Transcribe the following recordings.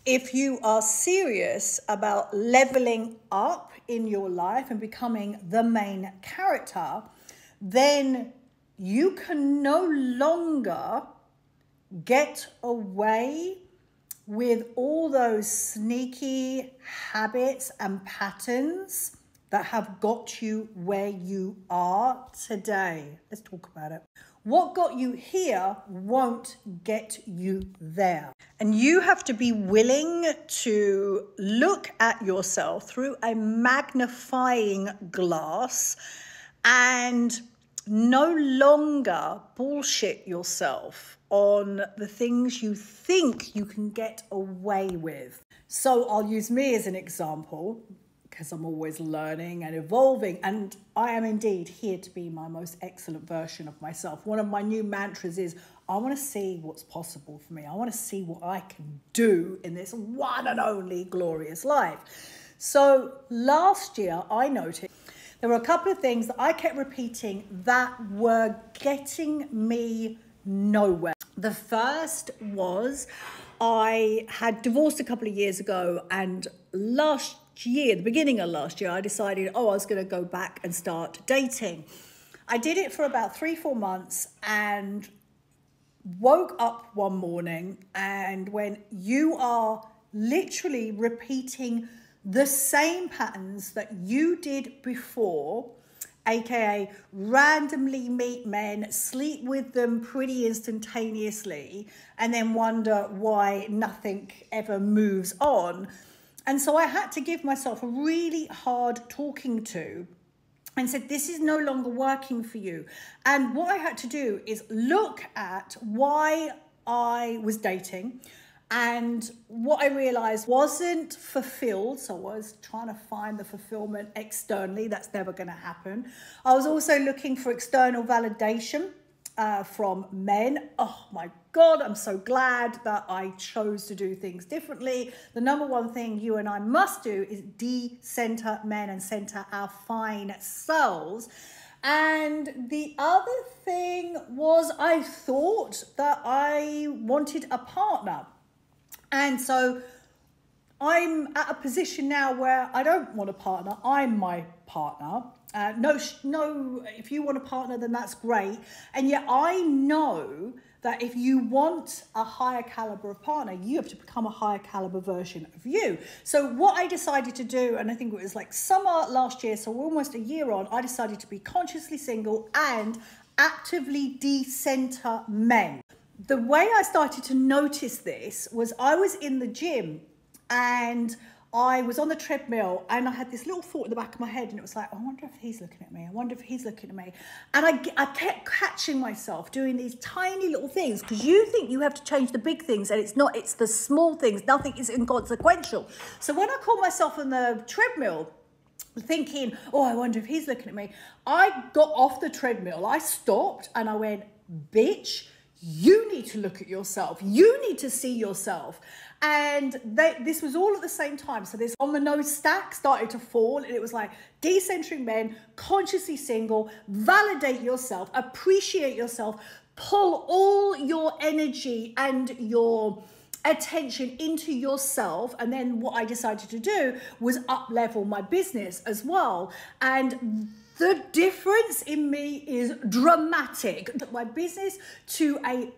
If you are serious about leveling up in your life and becoming the main character, then you can no longer get away with all those sneaky habits and patterns that have got you where you are today. Let's talk about it. What got you here won't get you there. And you have to be willing to look at yourself through a magnifying glass and no longer bullshit yourself on the things you think you can get away with. So I'll use me as an example, because I'm always learning and evolving, and I am indeed here to be my most excellent version of myself. One of my new mantras is, I want to see what's possible for me. I want to see what I can do in this one and only glorious life. So last year, I noticed there were a couple of things that I kept repeating that were getting me nowhere. The first was I had divorced a couple of years ago, and last year, the beginning of last year, I decided, I was going to go back and start dating. I did it for about 3-4 months and woke up one morning, and when you are literally repeating the same patterns that you did before, aka randomly meet men, sleep with them pretty instantaneously, and then wonder why nothing ever moves on. And so I had to give myself a really hard talking to and said, this is no longer working for you. And what I had to do is look at why I was dating, and what I realized wasn't fulfilled. So I was trying to find the fulfillment externally. That's never going to happen. I was also looking for external validation from men. Oh my God, I'm so glad that I chose to do things differently. The number one thing you and I must do is de-center men and center our fine selves. And the other thing was, I thought that I wanted a partner. And so I'm at a position now where I don't want a partner. I'm my partner. No, if you want a partner, then that's great. And yet I know that if you want a higher caliber of partner, you have to become a higher caliber version of you. So what I decided to do, and I think it was like summer last year, so we're almost a year on, I decided to be consciously single and actively de-center men. The way I started to notice this was I was in the gym and I was on the treadmill, and I had this little thought in the back of my head, and it was like, I wonder if he's looking at me. I wonder if he's looking at me. And I kept catching myself doing these tiny little things, because you think you have to change the big things, and it's not. It's the small things. Nothing is inconsequential. So when I caught myself on the treadmill thinking, oh, I wonder if he's looking at me, I got off the treadmill. I stopped and I went, bitch, you need to look at yourself. You need to see yourself. And this was all at the same time. So this on the nose stack started to fall, and it was like decentering men, consciously single, validate yourself, appreciate yourself, pull all your energy and your attention into yourself. And then what I decided to do was up level my business as well. And the difference in me is dramatic. Took my business to a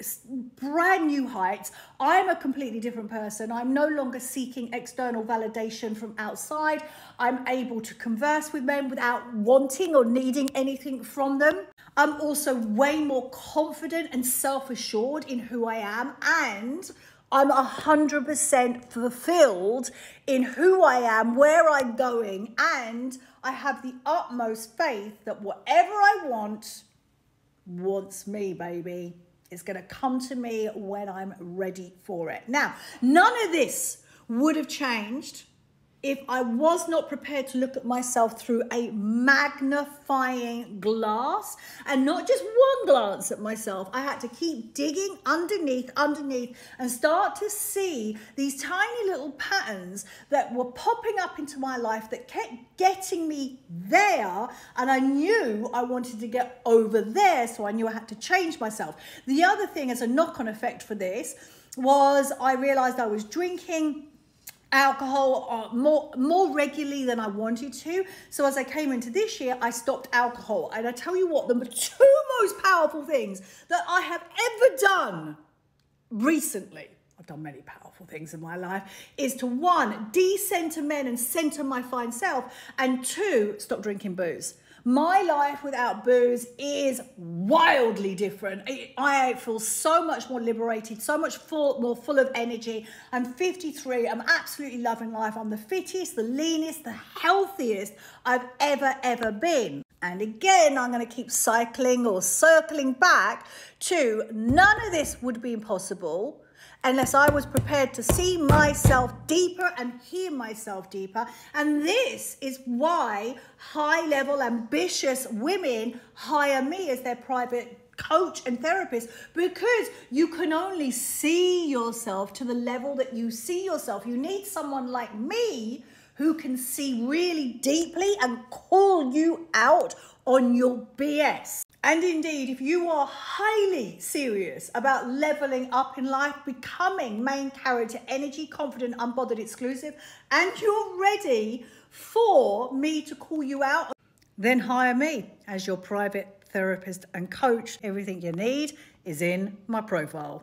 brand new height. I'm a completely different person. I'm no longer seeking external validation from outside. I'm able to converse with men without wanting or needing anything from them. I'm also way more confident and self-assured in who I am, and I'm 100% fulfilled in who I am, where I'm going, and I have the utmost faith that whatever I want wants me, baby. It's going to come to me when I'm ready for it. Now, none of this would have changed if I was not prepared to look at myself through a magnifying glass, and not just one glance at myself. I had to keep digging underneath, and start to see these tiny little patterns that were popping up into my life that kept getting me there. And I knew I wanted to get over there, so I knew I had to change myself. The other thing as a knock-on effect for this was I realized I was drinking alcohol more regularly than I wanted to. So as I came into this year, I stopped alcohol. And I tell you what, the two most powerful things that I have ever done recently, I've done many powerful things in my life, is to one, decenter men and center my fine self, and two, stop drinking booze. My life without booze is wildly different. I feel so much more liberated, so much more full of energy. I'm 53. I'm absolutely loving life. I'm the fittest, the leanest, the healthiest I've ever been. And again, I'm going to keep cycling or circling back to none of this would be possible unless I was prepared to see myself deeper and hear myself deeper. And this is why high-level, ambitious women hire me as their private coach and therapist, because you can only see yourself to the level that you see yourself. You need someone like me who can see really deeply and call you out on your BS. And indeed, if you are highly serious about leveling up in life, becoming main character, energy, confident, unbothered, exclusive, and you're ready for me to call you out, then hire me as your private therapist and coach. Everything you need is in my profile.